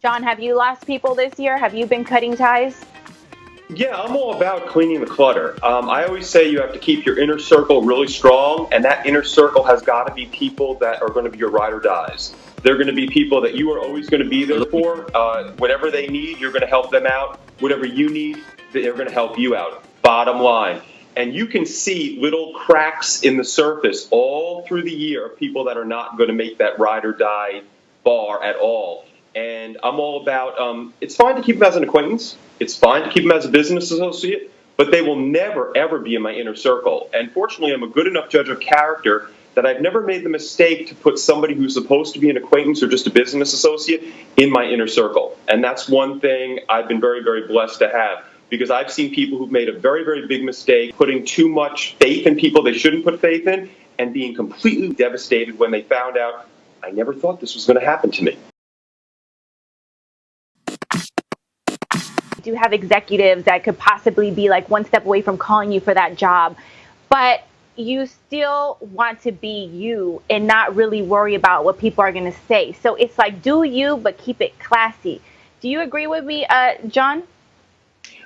John, have you lost people this year? Have you been cutting ties? Yeah, I'm all about cleaning the clutter. I always say you have to keep your inner circle really strong, and that inner circle has got to be people that are going to be your ride or dies. They're going to be people that you are always going to be there for. Whatever they need, you're going to help them out. Whatever you need, they're going to help you out. Bottom line. And you can see little cracks in the surface all through the year of people that are not going to make that ride or die bar at all. And I'm all about, it's fine to keep them as an acquaintance. It's fine to keep them as a business associate, but they will never, ever be in my inner circle. And fortunately, I'm a good enough judge of character that I've never made the mistake to put somebody who's supposed to be an acquaintance or just a business associate in my inner circle. And that's one thing I've been very, very blessed to have, because I've seen people who've made a very, very big mistake, putting too much faith in people they shouldn't put faith in, and being completely devastated when they found out, I never thought this was going to happen to me. Do have executives that could possibly be like one step away from calling you for that job, but you still want to be you and not really worry about what people are going to say. So it's like, do you, but keep it classy. Do you agree with me, John?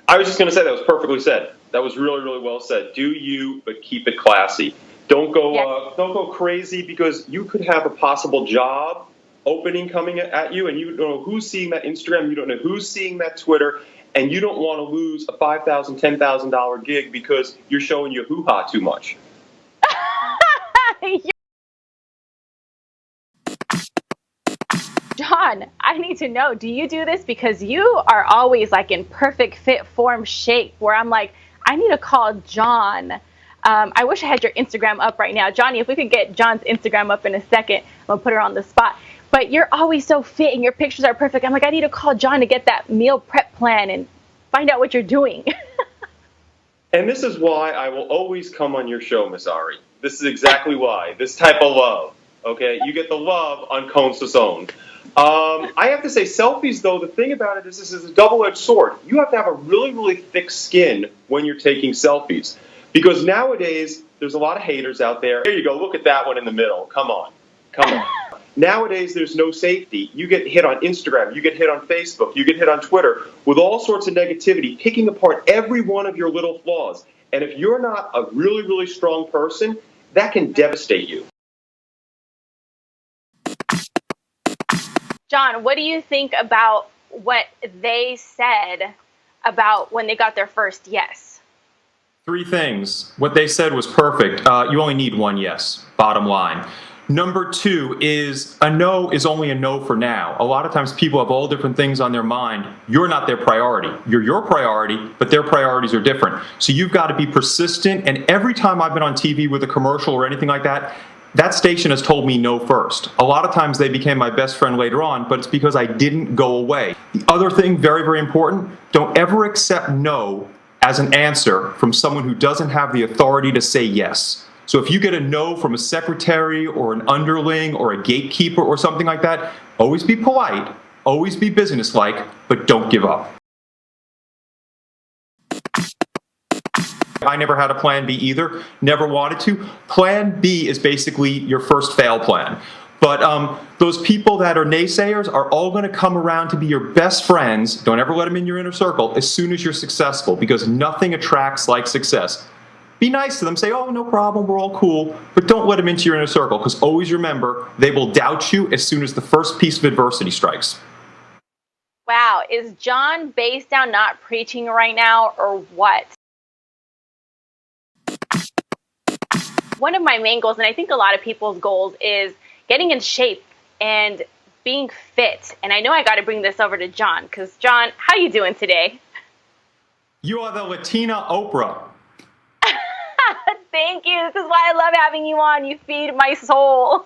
I was just going to say that was perfectly said. That was really, really well said. Do you, but keep it classy. Don't go crazy, because you could have a possible job opening coming at you, and you don't know who's seeing that Instagram, you don't know who's seeing that Twitter, and you don't want to lose a $5,000, $10,000 gig because you're showing your hoo-ha too much. John, I need to know, do you do this? Because you are always like in perfect fit, form, shape, where I'm like, I need to call John. I wish I had your Instagram up right now. Johnny, if we could get John's Instagram up in a second, I'm going to put her on the spot. But you're always so fit and your pictures are perfect. I'm like, I need to call John to get that meal prep plan and find out what you're doing. And this is why I will always come on your show, Miss Arie. This is exactly why. This type of love. Okay? You get the love on Con Sazon. I have to say, selfies, though, the thing about it is this is a double-edged sword. You have to have a really, really thick skin when you're taking selfies. Because nowadays, there's a lot of haters out there. Here you go. Look at that one in the middle. Come on. Come on. Nowadays, there's no safety. You get hit on Instagram, you get hit on Facebook, you get hit on Twitter with all sorts of negativity, picking apart every one of your little flaws. And if you're not a really, really strong person, that can devastate you. John, what do you think about what they said about when they got their first yes? 3 things. What they said was perfect. You only need one yes, bottom line. Number 2 is a no is only a no for now. A lot of times people have all different things on their mind. You're not their priority. You're your priority, but their priorities are different. So you've got to be persistent. And every time I've been on TV with a commercial or anything like that, that station has told me no first. A lot of times they became my best friend later on, but it's because I didn't go away. The other thing, very, very important, don't ever accept no as an answer from someone who doesn't have the authority to say yes. So if you get a no from a secretary or an underling or a gatekeeper or something like that, always be polite, always be businesslike, but don't give up. I never had a plan B either, never wanted to. Plan B is basically your first fail plan. But those people that are naysayers are all going to come around to be your best friends. Don't ever let them in your inner circle as soon as you're successful, because nothing attracts like success. Be nice to them. Say, oh, no problem, we're all cool. But don't let them into your inner circle, because always remember, they will doubt you as soon as the first piece of adversity strikes. Wow. Is John Basedow not preaching right now, or what? One of my main goals, and I think a lot of people's goals, is getting in shape and being fit. And I know I got to bring this over to John, because John, how you doing today? You are the Latina Oprah. Thank you. This is why I love having you on. You feed my soul.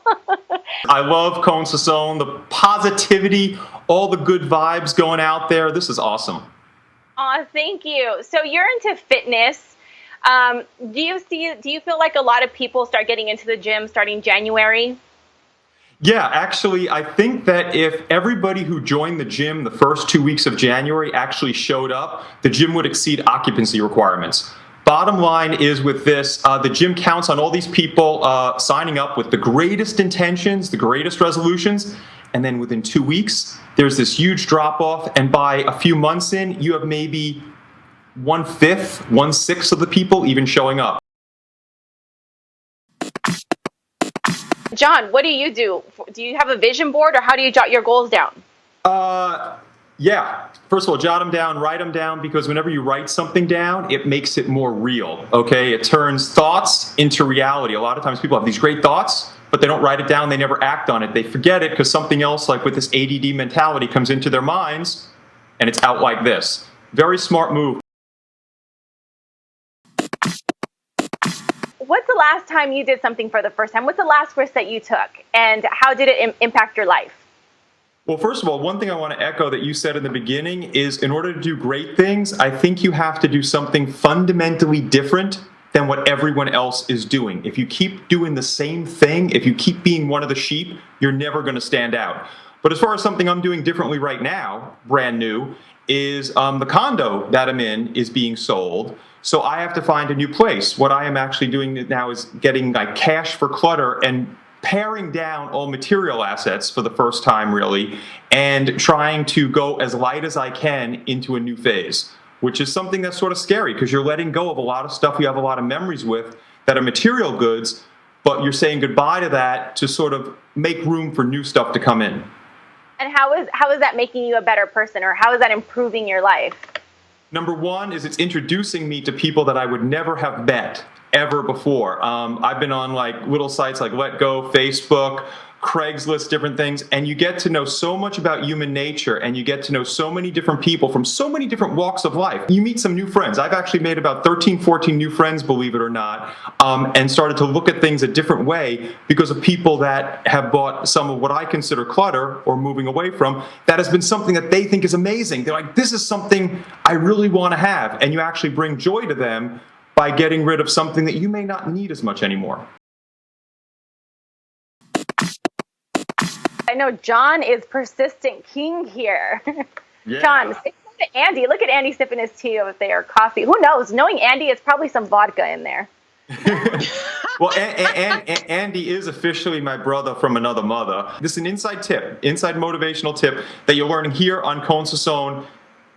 I love Con Sazon, the positivity, all the good vibes going out there. This is awesome. Oh, thank you. So you're into fitness. Do you feel like a lot of people start getting into the gym starting January? Yeah, actually, I think that if everybody who joined the gym the first 2 weeks of January actually showed up, the gym would exceed occupancy requirements. Bottom line is with this, the gym counts on all these people signing up with the greatest intentions, the greatest resolutions, and then within 2 weeks, there's this huge drop off, and by a few months in, you have maybe 1/5, 1/6 of the people even showing up. John, what do you do? Do you have a vision board, or how do you jot your goals down? Yeah. First of all, jot them down, write them down, because whenever you write something down, it makes it more real, okay? It turns thoughts into reality. A lot of times people have these great thoughts, but they don't write it down, they never act on it. They forget it because something else, like with this ADD mentality, comes into their minds, and it's out like this. Very smart move. What's the last time you did something for the first time? What's the last risk that you took, and how did it impact your life? Well, first of all, one thing I want to echo that you said in the beginning is, in order to do great things, I think you have to do something fundamentally different than what everyone else is doing. If you keep doing the same thing, if you keep being one of the sheep, you're never going to stand out. But as far as something I'm doing differently right now, brand new, is the condo that I'm in is being sold. So I have to find a new place. What I am actually doing now is getting like cash for clutter and paring down all material assets for the first time, really, and trying to go as light as I can into a new phase, which is something that's sort of scary because you're letting go of a lot of stuff you have a lot of memories with that are material goods, but you're saying goodbye to that to sort of make room for new stuff to come in. And how is that making you a better person, or how is that improving your life? Number one is it's introducing me to people that I would never have met ever before. I've been on like little sites like Let Go, Facebook, Craigslist, different things, and you get to know so much about human nature, and you get to know so many different people from so many different walks of life. You meet some new friends. I've actually made about 13, 14 new friends, believe it or not, and started to look at things a different way because of people that have bought some of what I consider clutter or moving away from. That has been something that they think is amazing. They're like, this is something I really want to have, and you actually bring joy to them by getting rid of something that you may not need as much anymore. I know John is persistent king here. Yeah. John, say something to Andy. Look at Andy sipping his tea over there, coffee. Who knows? Knowing Andy, it's probably some vodka in there. Well, Andy is officially my brother from another mother. This is an inside tip, inside motivational tip that you're learning here on Con Sazon.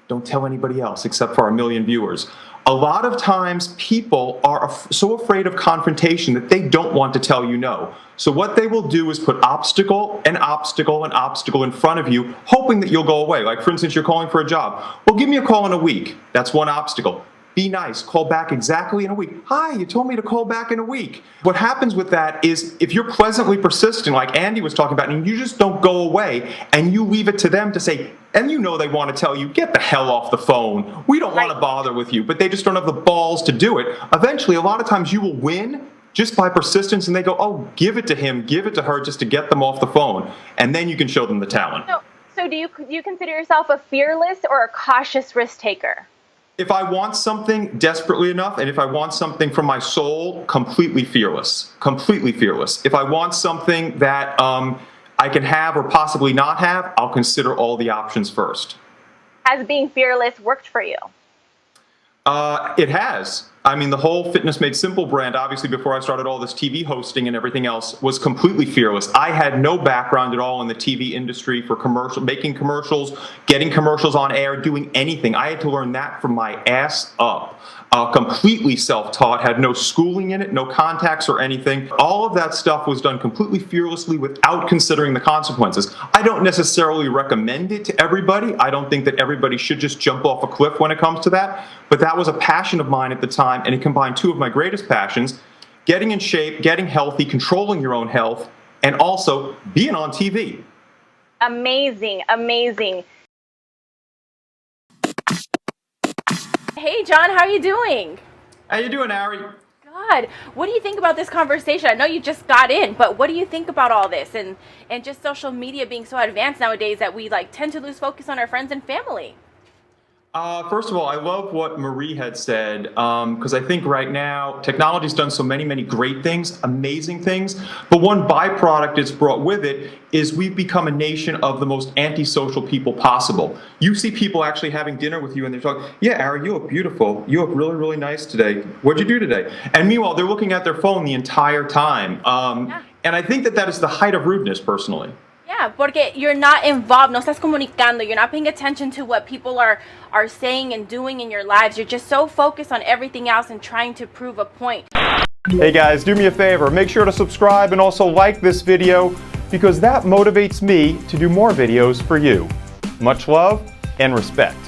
Don't tell anybody else except for our million viewers. A lot of times people are so afraid of confrontation that they don't want to tell you no. So what they will do is put obstacle and obstacle and obstacle in front of you, hoping that you'll go away. Like, for instance, you're calling for a job. Well, give me a call in a week. That's one obstacle. Be nice. Call back exactly in a week. Hi, you told me to call back in a week. What happens with that is if you're pleasantly persistent, like Andy was talking about, and you just don't go away and you leave it to them to say, and you know they want to tell you, get the hell off the phone. We don't want to bother with you, but they just don't have the balls to do it. Eventually, a lot of times you will win just by persistence, and they go, oh, give it to him, give it to her, just to get them off the phone. And then you can show them the talent. So do you consider yourself a fearless or a cautious risk taker? If I want something desperately enough, and if I want something from my soul, completely fearless. Completely fearless. If I want something that I can have or possibly not have, I'll consider all the options first. Has being fearless worked for you? It has. I mean, the whole Fitness Made Simple brand, obviously before I started all this TV hosting and everything else, was completely fearless. I had no background at all in the TV industry for making commercials, getting commercials on air, doing anything. I had to learn that from my ass up. Completely self-taught, had no schooling in it, no contacts or anything. All of that stuff was done completely fearlessly without considering the consequences. I don't necessarily recommend it to everybody. I don't think that everybody should just jump off a cliff when it comes to that. But that was a passion of mine at the time, and it combined two of my greatest passions: getting in shape, getting healthy, controlling your own health, and also being on TV. Amazing, amazing. Hey, John, how are you doing? How you doing, Arie? Good. What do you think about this conversation? I know you just got in, but what do you think about all this and just social media being so advanced nowadays that we tend to lose focus on our friends and family? First of all, I love what Marie had said, because I think right now technology's done so many, many great things, amazing things, but one byproduct it's brought with it is we've become a nation of the most antisocial people possible. You see people actually having dinner with you and they're talking, yeah, Arie, you look beautiful. You look really, really nice today. What'd you do today? And meanwhile, they're looking at their phone the entire time. And I think that that is the height of rudeness, personally. Yeah, Yeah, porque you're not involved, no estás comunicando, you're not paying attention to what people are saying and doing in your lives. You're just so focused on everything else and trying to prove a point. Hey guys, do me a favor, make sure to subscribe and also like this video because that motivates me to do more videos for you. Much love and respect.